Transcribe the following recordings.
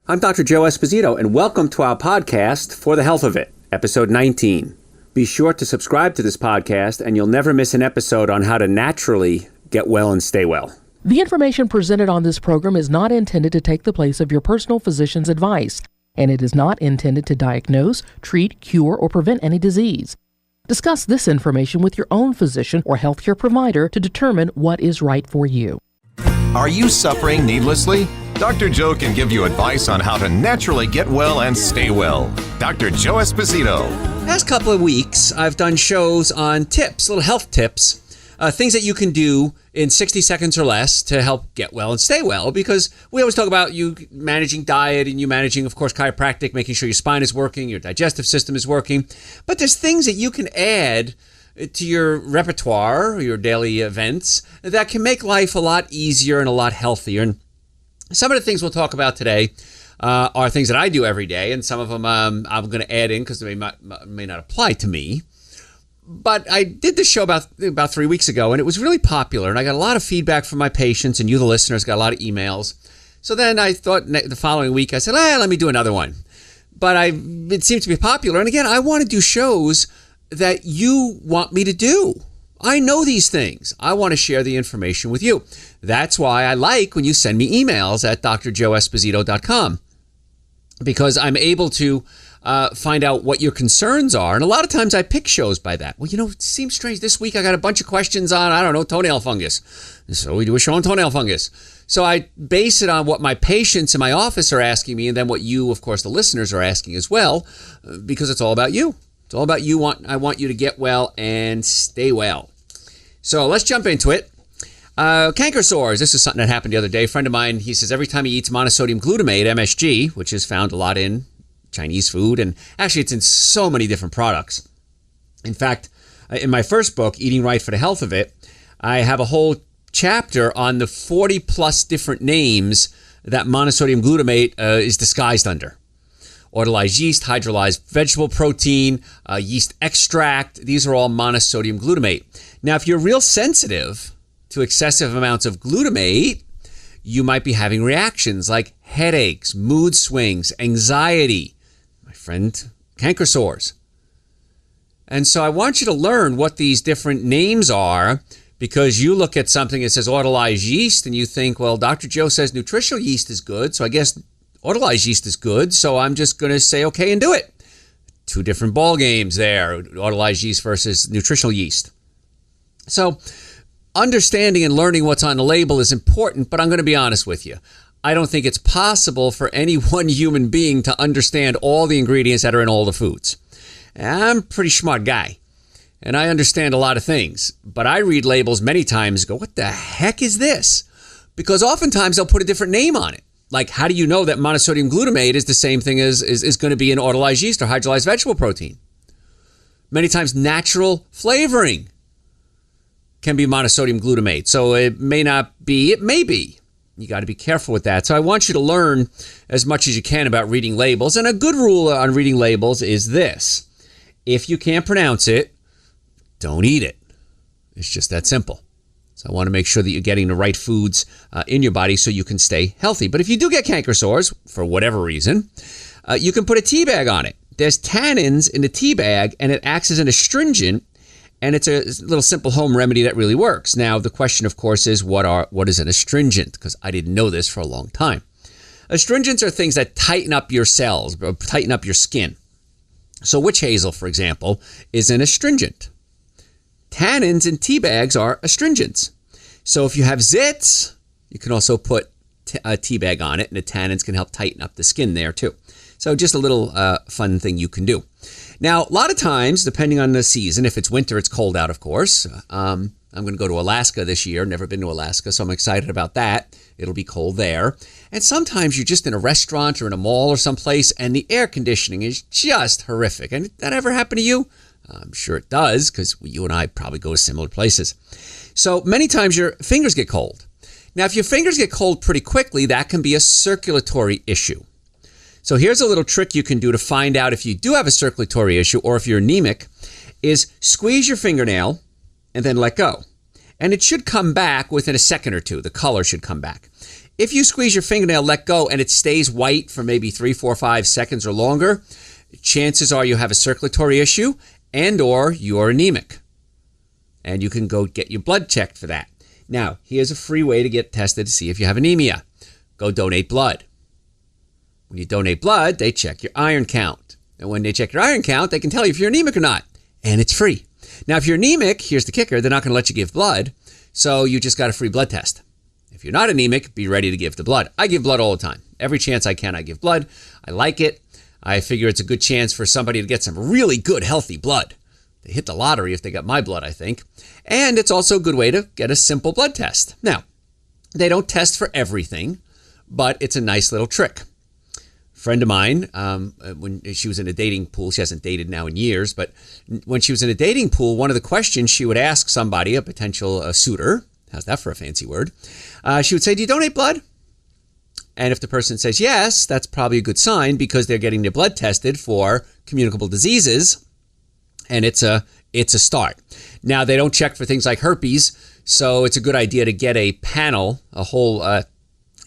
I'm Dr. Joe Esposito, and welcome to our podcast, For the Health of It, episode 19. Be sure to subscribe to this podcast, and you'll never miss an episode on how to naturally get well and stay well. The information presented on this program is not intended to take the place of your personal physician's advice, and it is not intended to diagnose, treat, cure, or prevent any disease. Discuss this information with your own physician or healthcare provider to determine what is right for you. Are you suffering needlessly? Dr. Joe can give you advice on how to naturally get well and stay well. Dr. Joe Esposito. Last couple of weeks, I've done shows on tips, little health tips, things that you can do in 60 seconds or less to help get well and stay well, because we always talk about you managing diet and you managing, of course, chiropractic, making sure your spine is working, your digestive system is working. But there's things that you can add to your repertoire, your daily events, that can make life a lot easier and a lot healthier. And some of the things we'll talk about today are things that I do every day, and some of them I'm going to add in because they may not apply to me. But I did this show about 3 weeks ago, and it was really popular, and I got a lot of feedback from my patients, and you, the listeners, got a lot of emails. So then I thought the following week, I said, let me do another one. But it seemed to be popular, and again, I want to do shows that you want me to do. I know these things. I want to share the information with you. That's why I like when you send me emails at drjoeesposito.com, because I'm able to find out what your concerns are. And a lot of times I pick shows by that. Well, it seems strange. This week I got a bunch of questions on, toenail fungus. So we do a show on toenail fungus. So I base it on what my patients in my office are asking me, and then what you, of course, the listeners are asking as well, because it's all about you. It's all about you. I want you to get well and stay well. So let's jump into it. Canker sores. This is something that happened the other day. A friend of mine, he says every time he eats monosodium glutamate, MSG, which is found a lot in Chinese food, and actually it's in so many different products. In fact, in my first book, Eating Right for the Health of It, I have a whole chapter on the 40 plus different names that monosodium glutamate is disguised under. Autolyzed yeast, hydrolyzed vegetable protein, yeast extract. These are all monosodium glutamate. Now, if you're real sensitive to excessive amounts of glutamate, you might be having reactions like headaches, mood swings, anxiety, my friend, canker sores. And so I want you to learn what these different names are, because you look at something that says autolyzed yeast and you think, well, Dr. Joe says nutritional yeast is good, so I guess autolyzed yeast is good, so I'm just going to say okay and do it. Two different ball games there, autolyzed yeast versus nutritional yeast. So understanding and learning what's on the label is important, but I'm going to be honest with you. I don't think it's possible for any one human being to understand all the ingredients that are in all the foods. I'm a pretty smart guy, and I understand a lot of things, but I read labels many times and go, what the heck is this? Because oftentimes they'll put a different name on it. Like, how do you know that monosodium glutamate is the same thing as is going to be an autolyzed yeast or hydrolyzed vegetable protein? Many times natural flavoring can be monosodium glutamate. So it may not be, it may be. You got to be careful with that. So I want you to learn as much as you can about reading labels. And a good rule on reading labels is this. If you can't pronounce it, don't eat it. It's just that simple. So I want to make sure that you're getting the right foods in your body so you can stay healthy. But if you do get canker sores, for whatever reason, you can put a tea bag on it. There's tannins in the tea bag, and it acts as an astringent, and it's a little simple home remedy that really works. Now, the question, of course, is what is an astringent? Because I didn't know this for a long time. Astringents are things that tighten up your cells, or tighten up your skin. So witch hazel, for example, is an astringent. Tannins in tea bags are astringents. So if you have zits, you can also put a tea bag on it, and the tannins can help tighten up the skin there too. So just a little fun thing you can do. Now, a lot of times, depending on the season, if it's winter, it's cold out, of course. I'm going to go to Alaska this year. Never been to Alaska, so I'm excited about that. It'll be cold there. And sometimes you're just in a restaurant or in a mall or someplace, and the air conditioning is just horrific. And did that ever happen to you? I'm sure it does, because you and I probably go to similar places. So many times your fingers get cold. Now, if your fingers get cold pretty quickly, that can be a circulatory issue. So here's a little trick you can do to find out if you do have a circulatory issue or if you're anemic, is squeeze your fingernail and then let go. And it should come back within a second or two. The color should come back. If you squeeze your fingernail, let go, and it stays white for maybe 3, 4, 5 seconds or longer, chances are you have a circulatory issue and or you're anemic. And you can go get your blood checked for that. Now, here's a free way to get tested to see if you have anemia. Go donate blood. When you donate blood, they check your iron count. And when they check your iron count, they can tell you if you're anemic or not. And it's free. Now, if you're anemic, here's the kicker, they're not going to let you give blood. So you just got a free blood test. If you're not anemic, be ready to give the blood. I give blood all the time. Every chance I can, I give blood. I like it. I figure it's a good chance for somebody to get some really good, healthy blood. They hit the lottery if they got my blood, I think. And it's also a good way to get a simple blood test. Now, they don't test for everything, but it's a nice little trick. A friend of mine, when she was in a dating pool, she hasn't dated now in years, but when she was in a dating pool, one of the questions she would ask somebody, a potential suitor, how's that for a fancy word? She would say, do you donate blood? And if the person says yes, that's probably a good sign because they're getting their blood tested for communicable diseases. And it's a start. Now, they don't check for things like herpes, so it's a good idea to get a panel, a whole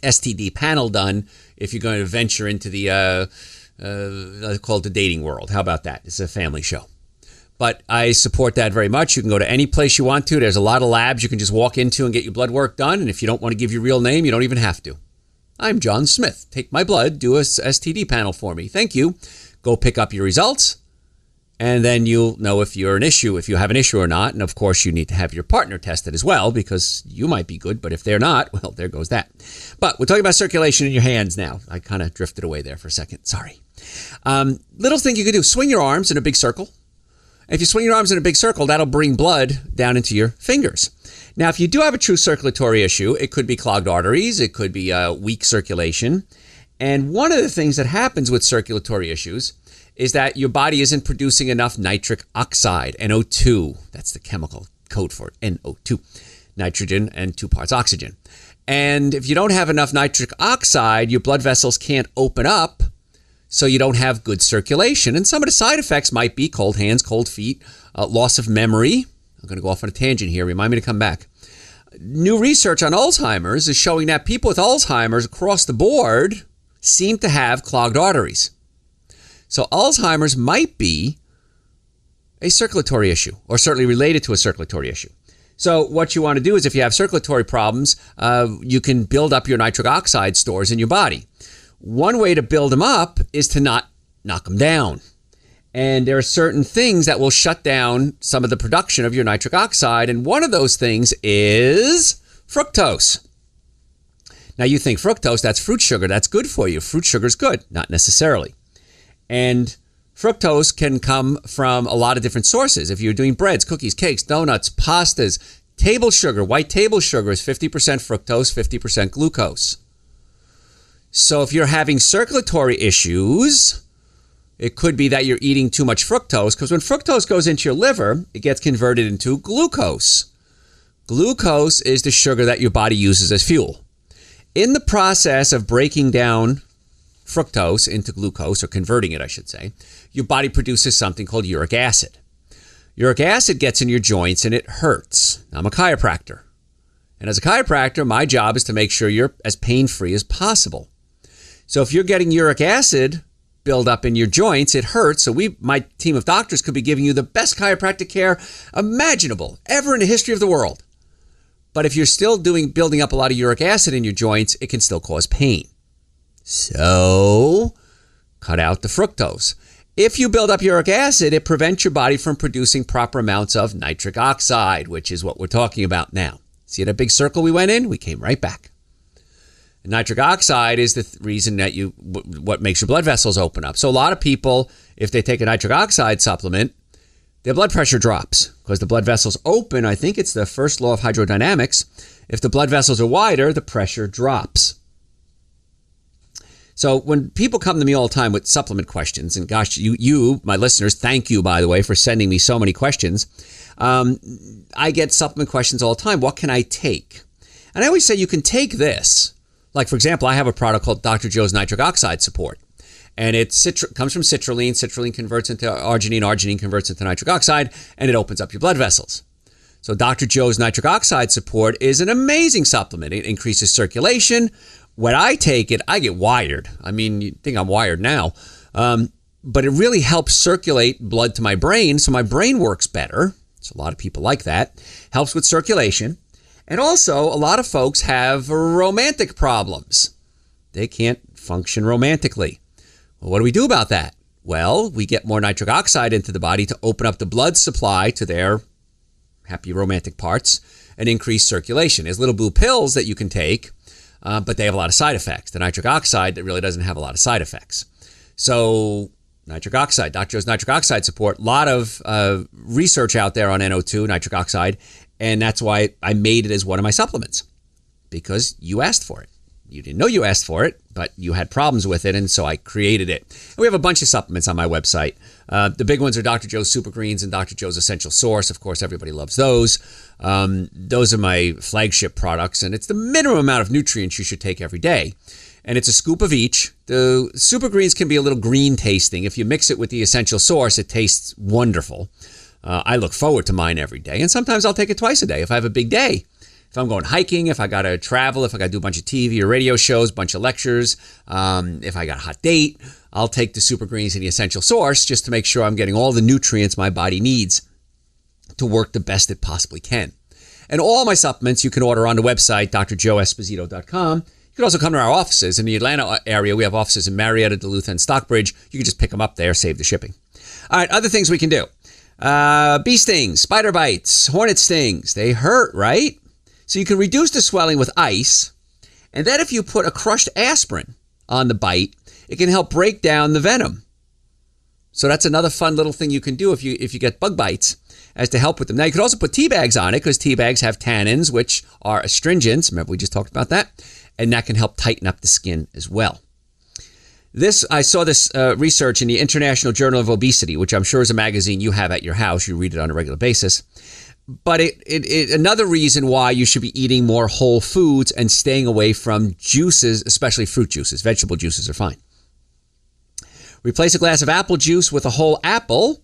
STD panel done if you're going to venture into the, called the dating world. How about that? It's a family show. But I support that very much. You can go to any place you want to. There's a lot of labs you can just walk into and get your blood work done. And if you don't want to give your real name, you don't even have to. I'm John Smith. Take my blood, do a STD panel for me. Thank you. Go pick up your results. And then you'll know if you're an issue, if you have an issue or not. And of course, you need to have your partner tested as well because you might be good. But if they're not, well, there goes that. But we're talking about circulation in your hands now. I kind of drifted away there for a second. Sorry. Little thing you can do, swing your arms in a big circle. If you swing your arms in a big circle, that'll bring blood down into your fingers. Now, if you do have a true circulatory issue, it could be clogged arteries. It could be weak circulation. And one of the things that happens with circulatory issues is that your body isn't producing enough nitric oxide, NO2. That's the chemical code for it, NO2. Nitrogen and 2 parts oxygen. And if you don't have enough nitric oxide, your blood vessels can't open up, so you don't have good circulation. And some of the side effects might be cold hands, cold feet, loss of memory. I'm going to go off on a tangent here. Remind me to come back. New research on Alzheimer's is showing that people with Alzheimer's across the board seem to have clogged arteries. So Alzheimer's might be a circulatory issue, or certainly related to a circulatory issue. So what you want to do is if you have circulatory problems, you can build up your nitric oxide stores in your body. One way to build them up is to not knock them down. And there are certain things that will shut down some of the production of your nitric oxide. And one of those things is fructose. Now you think fructose, that's fruit sugar. That's good for you. Fruit sugar is good. Not necessarily. And fructose can come from a lot of different sources. If you're doing breads, cookies, cakes, donuts, pastas, table sugar, white table sugar is 50% fructose, 50% glucose. So if you're having circulatory issues, it could be that you're eating too much fructose, because when fructose goes into your liver, it gets converted into glucose. Glucose is the sugar that your body uses as fuel. In the process of breaking down fructose into glucose, or converting it, I should say, your body produces something called uric acid. Uric acid gets in your joints and it hurts. I'm a chiropractor. And as a chiropractor, my job is to make sure you're as pain-free as possible. So if you're getting uric acid build up in your joints, it hurts. So my team of doctors could be giving you the best chiropractic care imaginable ever in the history of the world. But if you're still building up a lot of uric acid in your joints, it can still cause pain. So cut out the fructose. If you build up uric acid, it prevents your body from producing proper amounts of nitric oxide, which is what we're talking about now. See that big circle we went in? We came right back. And nitric oxide is the reason that what makes your blood vessels open up. So a lot of people, if they take a nitric oxide supplement, their blood pressure drops because the blood vessels open. I think it's the first law of hydrodynamics. If the blood vessels are wider, the pressure drops. So when people come to me all the time with supplement questions, and gosh, you, my listeners, thank you, by the way, for sending me so many questions. I get supplement questions all the time. What can I take? And I always say you can take this. Like, for example, I have a product called Dr. Joe's Nitric Oxide Support. And it comes from citrulline. Citrulline converts into arginine. Arginine converts into nitric oxide. And it opens up your blood vessels. So Dr. Joe's Nitric Oxide Support is an amazing supplement. It increases circulation. When I take it, I get wired. I mean, you think I'm wired now. But it really helps circulate blood to my brain, so my brain works better. So a lot of people like that. Helps with circulation. And also, a lot of folks have romantic problems. They can't function romantically. Well, what do we do about that? Well, we get more nitric oxide into the body to open up the blood supply to their happy romantic parts and increase circulation. There's little blue pills that you can take, but they have a lot of side effects. The nitric oxide, that really doesn't have a lot of side effects. So nitric oxide, Dr. Joe's Nitric Oxide Support, a lot of research out there on NO2, nitric oxide, and that's why I made it as one of my supplements, because you asked for it. You didn't know you asked for it, but you had problems with it, and so I created it. And we have a bunch of supplements on my website. The big ones are Dr. Joe's Super Greens and Dr. Joe's Essential Source. Of course, everybody loves those. Those are my flagship products, and it's the minimum amount of nutrients you should take every day. And it's a scoop of each. The Super Greens can be a little green tasting. If you mix it with the Essential Source, it tastes wonderful. I look forward to mine every day, and sometimes I'll take it twice a day if I have a big day. If I'm going hiking, if I got to travel, if I got to do a bunch of TV or radio shows, a bunch of lectures, if I got a hot date, I'll take the Super Greens and the Essential Source just to make sure I'm getting all the nutrients my body needs to work the best it possibly can. And all my supplements you can order on the website, drjoeesposito.com. You can also come to our offices. In the Atlanta area, we have offices in Marietta, Duluth, and Stockbridge. You can just pick them up there, save the shipping. All right, other things we can do. Bee stings, spider bites, hornet stings. They hurt, right? So you can reduce the swelling with ice, and then if you put a crushed aspirin on the bite, it can help break down the venom. So that's another fun little thing you can do if you get bug bites, as to help with them. Now you could also put tea bags on it, because tea bags have tannins, which are astringents. Remember we just talked about that, and that can help tighten up the skin as well. I saw this research in the International Journal of Obesity, which I'm sure is a magazine you have at your house. You read it on a regular basis. But another reason why you should be eating more whole foods and staying away from juices, especially fruit juices. Vegetable juices are fine. Replace a glass of apple juice with a whole apple.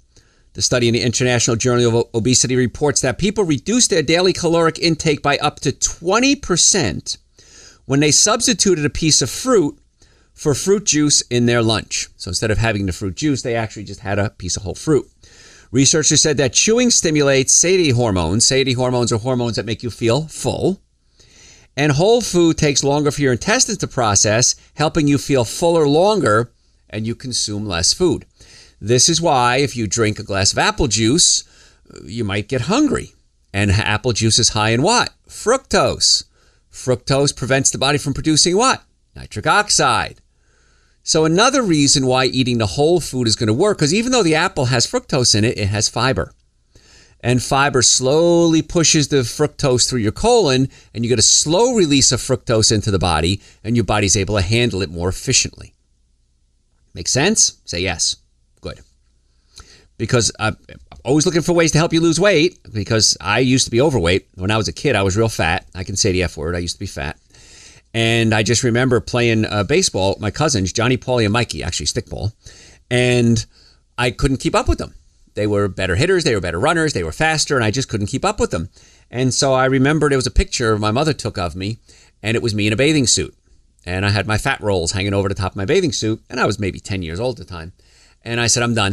The study in the International Journal of Obesity reports that people reduced their daily caloric intake by up to 20% when they substituted a piece of fruit for fruit juice in their lunch. So instead of having the fruit juice, they actually just had a piece of whole fruit. Researchers said that chewing stimulates satiety hormones. Satiety hormones are hormones that make you feel full. And whole food takes longer for your intestines to process, helping you feel fuller longer, and you consume less food. This is why if you drink a glass of apple juice, you might get hungry. And apple juice is high in what? Fructose. Fructose prevents the body from producing what? Nitric oxide. So another reason why eating the whole food is going to work, because even though the apple has fructose in it, it has fiber. And fiber slowly pushes the fructose through your colon, and you get a slow release of fructose into the body, and your body's able to handle it more efficiently. Make sense? Say yes. Good. Because I'm always looking for ways to help you lose weight, because I used to be overweight. When I was a kid, I was real fat. I can say the F word. I used to be fat. And I just remember playing baseball with my cousins, Johnny, Paulie, and Mikey, actually stickball. And I couldn't keep up with them. They were better hitters, they were better runners, they were faster, and I just couldn't keep up with them. And so I remember there was a picture my mother took of me, and it was me in a bathing suit. And I had my fat rolls hanging over the top of my bathing suit, and I was maybe 10 years old at the time. And I said, I'm done.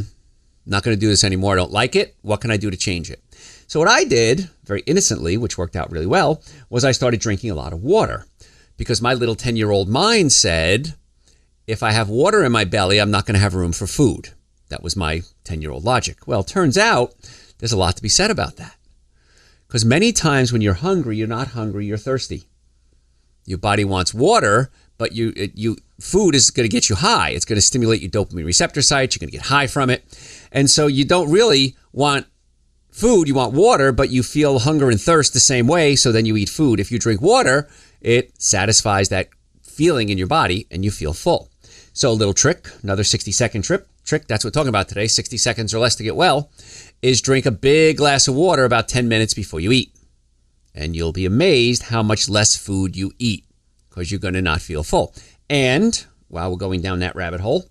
I'm not going to do this anymore. I don't like it. What can I do to change it? So what I did, very innocently, which worked out really well, was I started drinking a lot of water. Because my little 10-year-old mind said, if I have water in my belly, I'm not going to have room for food. That was my 10-year-old logic. Well, it turns out there's a lot to be said about that. Because many times when you're hungry, you're not hungry, you're thirsty. Your body wants water, but food is going to get you high. It's going to stimulate your dopamine receptor sites. You're going to get high from it. And so you don't really want food. You want water, but you feel hunger and thirst the same way, so then you eat food. If you drink water, it satisfies that feeling in your body and you feel full. So a little trick, another 60-second trick, that's what we're talking about today, 60 seconds or less to get well, is drink a big glass of water about 10 minutes before you eat. And you'll be amazed how much less food you eat, because you're going to not feel full. And while we're going down that rabbit hole,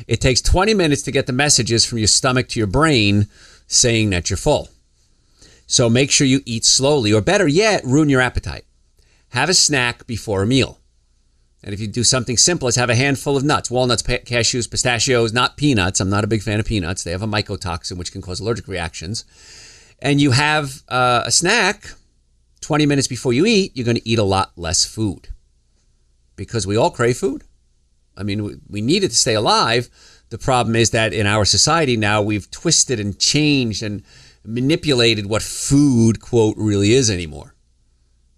it takes 20 minutes to get the messages from your stomach to your brain saying that you're full. So make sure you eat slowly, or better yet, ruin your appetite. Have a snack before a meal. And if you do something simple as have a handful of nuts, walnuts, cashews, pistachios, not peanuts. I'm not a big fan of peanuts. They have a mycotoxin, which can cause allergic reactions. And you have a snack 20 minutes before you eat, you're going to eat a lot less food. Because we all crave food. I mean, we need it to stay alive. The problem is that in our society now, we've twisted and changed and manipulated what food, quote, really is anymore.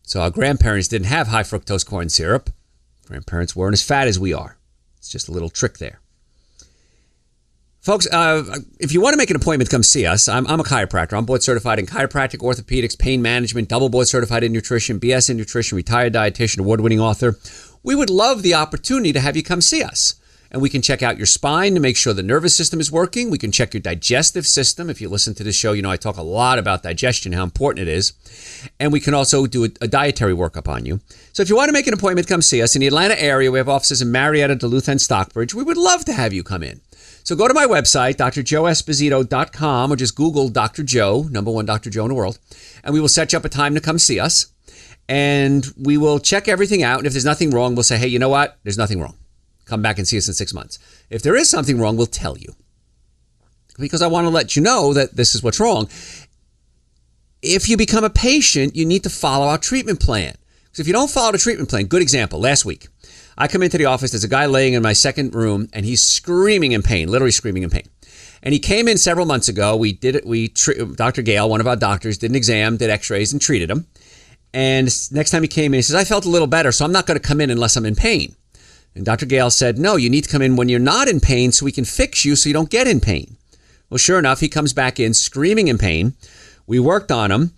So our grandparents didn't have high fructose corn syrup. Grandparents weren't as fat as we are. It's just a little trick there. Folks, if you want to make an appointment, come see us. I'm a chiropractor. I'm board certified in chiropractic, orthopedics, pain management, double board certified in nutrition, BS in nutrition, retired dietitian, award-winning author. We would love the opportunity to have you come see us. And we can check out your spine to make sure the nervous system is working. We can check your digestive system. If you listen to this show, you know I talk a lot about digestion, how important it is. And we can also do a dietary workup on you. So if you want to make an appointment, come see us. In the Atlanta area, we have offices in Marietta, Duluth, and Stockbridge. We would love to have you come in. So go to my website, drjoeesposito.com, or just Google Dr. Joe, number one Dr. Joe in the world, and we will set you up a time to come see us. And we will check everything out. And if there's nothing wrong, we'll say, hey, you know what? There's nothing wrong. Come back and see us in 6 months. If there is something wrong, we'll tell you. Because I want to let you know that this is what's wrong. If you become a patient, you need to follow our treatment plan. Because if you don't follow the treatment plan, good example, last week, I come into the office, there's a guy laying in my second room, and he's screaming in pain, literally screaming in pain. And he came in several months ago. Dr. Gale, one of our doctors, did an exam, did x-rays, and treated him. And next time he came in, he says, I felt a little better, so I'm not going to come in unless I'm in pain. And Dr. Gale said, no, you need to come in when you're not in pain so we can fix you so you don't get in pain. Well, sure enough, he comes back in screaming in pain. We worked on him.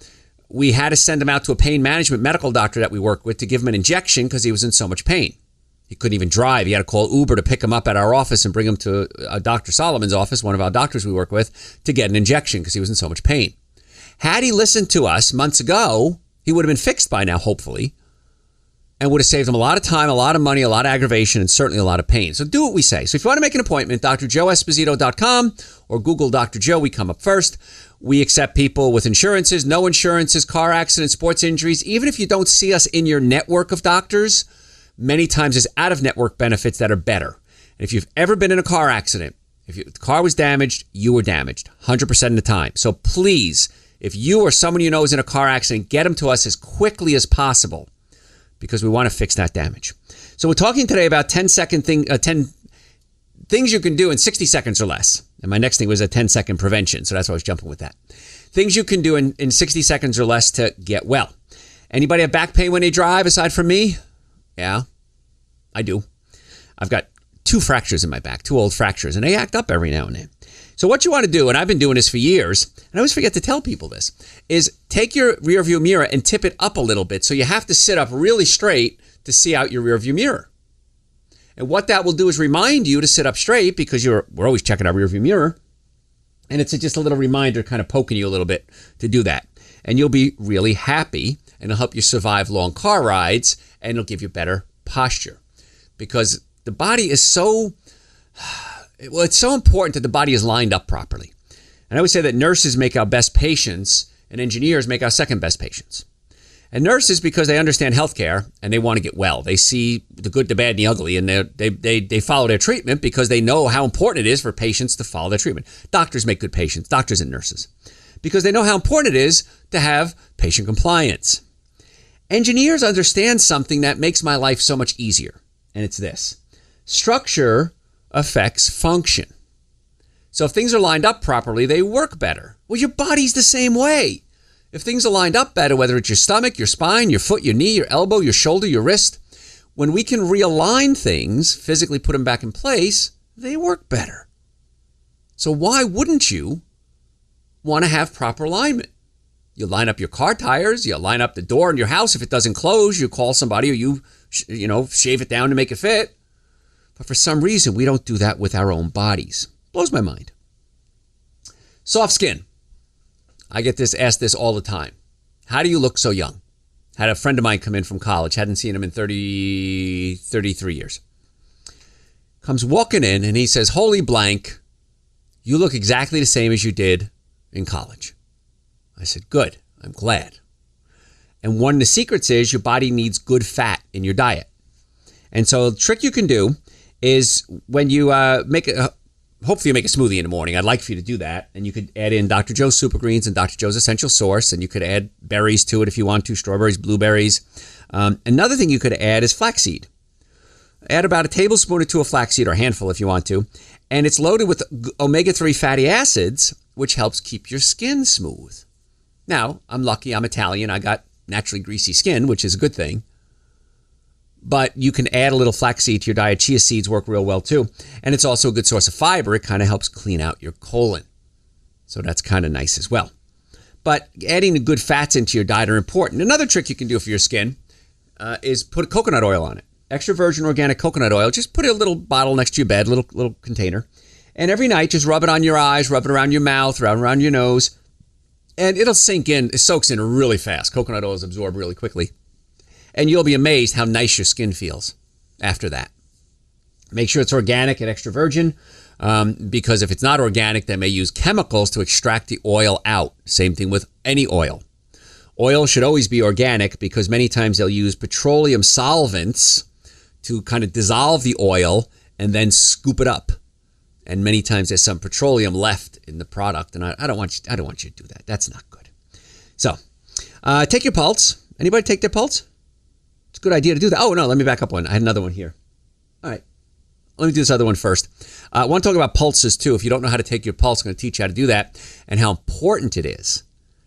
We had to send him out to a pain management medical doctor that we work with to give him an injection because he was in so much pain. He couldn't even drive. He had to call Uber to pick him up at our office and bring him to Dr. Solomon's office, one of our doctors we work with, to get an injection because he was in so much pain. Had he listened to us months ago, he would have been fixed by now, hopefully, and would have saved him a lot of time, a lot of money, a lot of aggravation, and certainly a lot of pain. So do what we say. So if you want to make an appointment, drjoeesposito.com or Google Dr. Joe, we come up first. We accept people with insurances, no insurances, car accidents, sports injuries. Even if you don't see us in your network of doctors, many times there's out-of-network benefits that are better. And if you've ever been in a car accident, if the car was damaged, you were damaged 100% of the time. So please, if you or someone you know is in a car accident, get them to us as quickly as possible because we want to fix that damage. So we're talking today about 10 things you can do in 60 seconds or less. And my next thing was a 10-second prevention, so that's why I was jumping with that. Things you can do in 60 seconds or less to get well. Anybody have back pain when they drive aside from me? Yeah, I do. I've got 2 fractures in my back, 2 old fractures, and they act up every now and then. So what you want to do, and I've been doing this for years, and I always forget to tell people this, is take your rearview mirror and tip it up a little bit. So you have to sit up really straight to see out your rearview mirror. And what that will do is remind you to sit up straight because we're always checking our rearview mirror. And it's just a little reminder kind of poking you a little bit to do that. And you'll be really happy, and it'll help you survive long car rides, and it'll give you better posture. Because the body is it's so important that the body is lined up properly. And I always say that nurses make our best patients and engineers make our second best patients. And nurses, because they understand healthcare and they want to get well. They see the good, the bad, and the ugly, and they follow their treatment because they know how important it is for patients to follow their treatment. Doctors make good patients, doctors and nurses, because they know how important it is to have patient compliance. Engineers understand something that makes my life so much easier, and it's this. Structure affects function. So if things are lined up properly, they work better. Well, your body's the same way. If things are lined up better, whether it's your stomach, your spine, your foot, your knee, your elbow, your shoulder, your wrist, when we can realign things, physically put them back in place, they work better. So why wouldn't you want to have proper alignment? You line up your car tires, you line up the door in your house. If it doesn't close, you call somebody or you shave it down to make it fit. But for some reason, we don't do that with our own bodies. Blows my mind. Soft skin. I get asked this all the time. How do you look so young? Had a friend of mine come in from college. Hadn't seen him in 33 years. Comes walking in and he says, holy blank, you look exactly the same as you did in college. I said, good, I'm glad. And one of the secrets is your body needs good fat in your diet. And so the trick you can do is when you hopefully you make a smoothie in the morning. I'd like for you to do that. And you could add in Dr. Joe's Super Greens and Dr. Joe's Essential Source. And you could add berries to it if you want to, strawberries, blueberries. Another thing you could add is flaxseed. Add about a tablespoon or two of flaxseed, or a handful if you want to. And it's loaded with omega-3 fatty acids, which helps keep your skin smooth. Now, I'm lucky. I'm Italian. I got naturally greasy skin, which is a good thing. But you can add a little flaxseed to your diet. Chia seeds work real well too. And it's also a good source of fiber. It kind of helps clean out your colon. So that's kind of nice as well. But adding the good fats into your diet are important. Another trick you can do for your skin is put coconut oil on it. Extra virgin organic coconut oil. Just put a little bottle next to your bed, little container. And every night, just rub it on your eyes, rub it around your mouth, around your nose. And it'll sink in. It soaks in really fast. Coconut oil is absorbed really quickly. And you'll be amazed how nice your skin feels after that. Make sure it's organic and extra virgin, because if it's not organic, they may use chemicals to extract the oil out. Same thing with any oil. Oil should always be organic because many times they'll use petroleum solvents to kind of dissolve the oil and then scoop it up. And many times there's some petroleum left in the product, and I don't want you to do that. That's not good. So, take your pulse. Anybody take their pulse? It's a good idea to do that. Oh, no, let me back up one. I had another one here. All right. Let me do this other one first. I want to talk about pulses, too. If you don't know how to take your pulse, I'm going to teach you how to do that and how important it is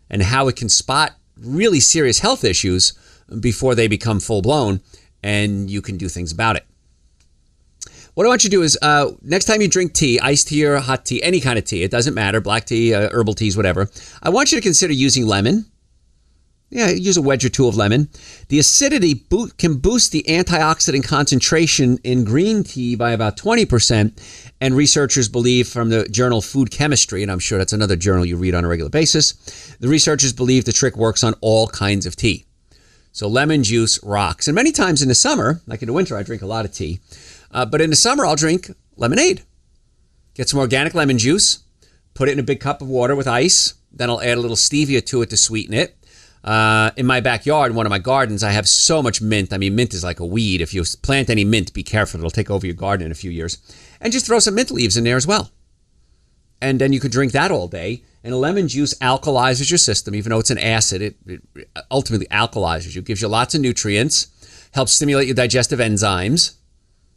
and how it can spot really serious health issues before they become full-blown, and you can do things about it. What I want you to do is next time you drink tea, iced tea or hot tea, any kind of tea, it doesn't matter, black tea, herbal teas, whatever, I want you to consider using lemon. Yeah, use a wedge or two of lemon. The acidity can boost the antioxidant concentration in green tea by about 20%. And researchers believe from the journal Food Chemistry, and I'm sure that's another journal you read on a regular basis, the researchers believe the trick works on all kinds of tea. So lemon juice rocks. And many times in the summer, like in the winter, I drink a lot of tea. But in the summer, I'll drink lemonade. Get some organic lemon juice, put it in a big cup of water with ice. Then I'll add a little stevia to it to sweeten it. In my backyard, in one of my gardens, I have so much mint. I mean, mint is like a weed. If you plant any mint, be careful. It'll take over your garden in a few years. And just throw some mint leaves in there as well. And then you could drink that all day. And lemon juice alkalizes your system. Even though it's an acid, it ultimately alkalizes you. Gives you lots of nutrients. Helps stimulate your digestive enzymes.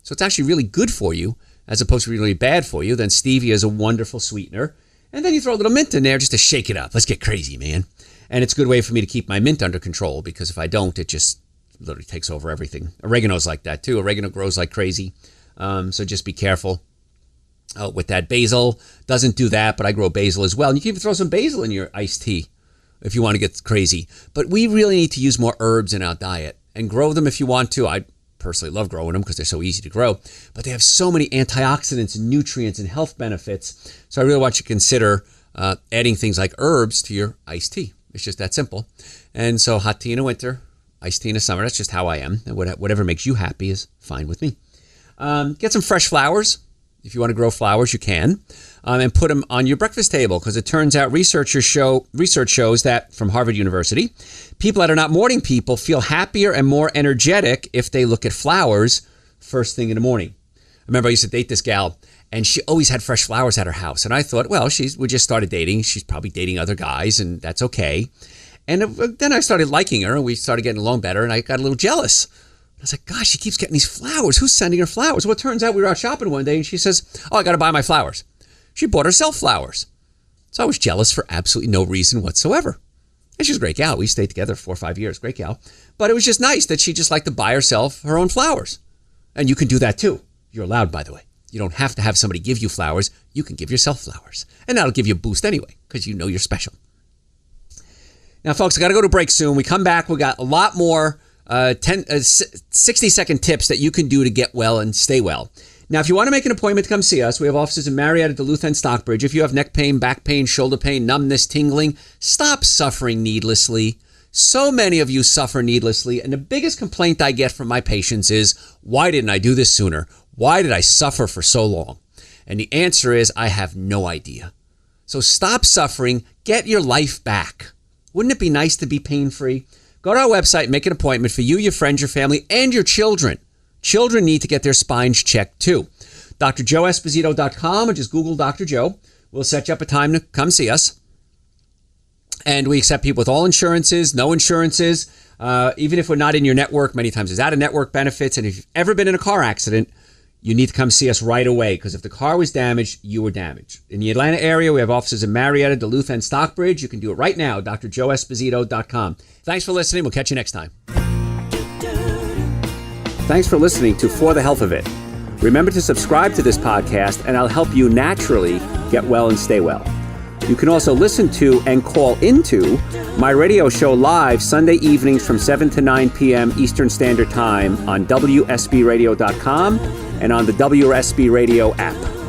So it's actually really good for you as opposed to really bad for you. Then stevia is a wonderful sweetener. And then you throw a little mint in there just to shake it up. Let's get crazy, man. And it's a good way for me to keep my mint under control, because if I don't, it just literally takes over everything. Oregano's like that too. Oregano grows like crazy. So just be careful with that. Basil doesn't do that, but I grow basil as well. And you can even throw some basil in your iced tea if you want to get crazy. But we really need to use more herbs in our diet and grow them if you want to. I personally love growing them because they're so easy to grow. But they have so many antioxidants and nutrients and health benefits. So I really want you to consider adding things like herbs to your iced tea. It's just that simple. And so hot tea in the winter, iced tea in the summer, that's just how I am. And whatever makes you happy is fine with me. Get some fresh flowers. If you want to grow flowers, you can. And put them on your breakfast table, because it turns out research shows that from Harvard University, people that are not morning people feel happier and more energetic if they look at flowers first thing in the morning. I remember I used to date this gal, and she always had fresh flowers at her house. And I thought, well, we just started dating. She's probably dating other guys, and that's okay. And then I started liking her, and we started getting along better, and I got a little jealous. I was like, gosh, she keeps getting these flowers. Who's sending her flowers? Well, it turns out we were out shopping one day, and she says, oh, I got to buy my flowers. She bought herself flowers. So I was jealous for absolutely no reason whatsoever. And she's a great gal. We stayed together 4 or 5 years. Great gal. But it was just nice that she just liked to buy herself her own flowers. And you can do that too. You're allowed, by the way. You don't have to have somebody give you flowers. You can give yourself flowers. And that'll give you a boost anyway, because you know you're special. Now, folks, I got to go to break soon. We come back. We got a lot more 60-second tips that you can do to get well and stay well. Now, if you want to make an appointment to come see us, we have offices in Marietta, Duluth, and Stockbridge. If you have neck pain, back pain, shoulder pain, numbness, tingling, stop suffering needlessly. So many of you suffer needlessly, and the biggest complaint I get from my patients is, why didn't I do this sooner? Why did I suffer for so long? And the answer is, I have no idea. So stop suffering, get your life back. Wouldn't it be nice to be pain-free? Go to our website, make an appointment for you, your friends, your family, and your children. Children need to get their spines checked too. DrJoeEsposito.com, or just Google Dr. Joe. We'll set you up a time to come see us. And we accept people with all insurances, no insurances. Even if we're not in your network, many times there's out-of-network benefits. And if you've ever been in a car accident, you need to come see us right away, because if the car was damaged, you were damaged. In the Atlanta area, we have offices in Marietta, Duluth, and Stockbridge. You can do it right now, DrJoeEsposito.com. Thanks for listening. We'll catch you next time. Thanks for listening to For the Health of It. Remember to subscribe to this podcast, and I'll help you naturally get well and stay well. You can also listen to and call into my radio show live Sunday evenings from 7 to 9 p.m. Eastern Standard Time on WSBRadio.com and on the WSB Radio app.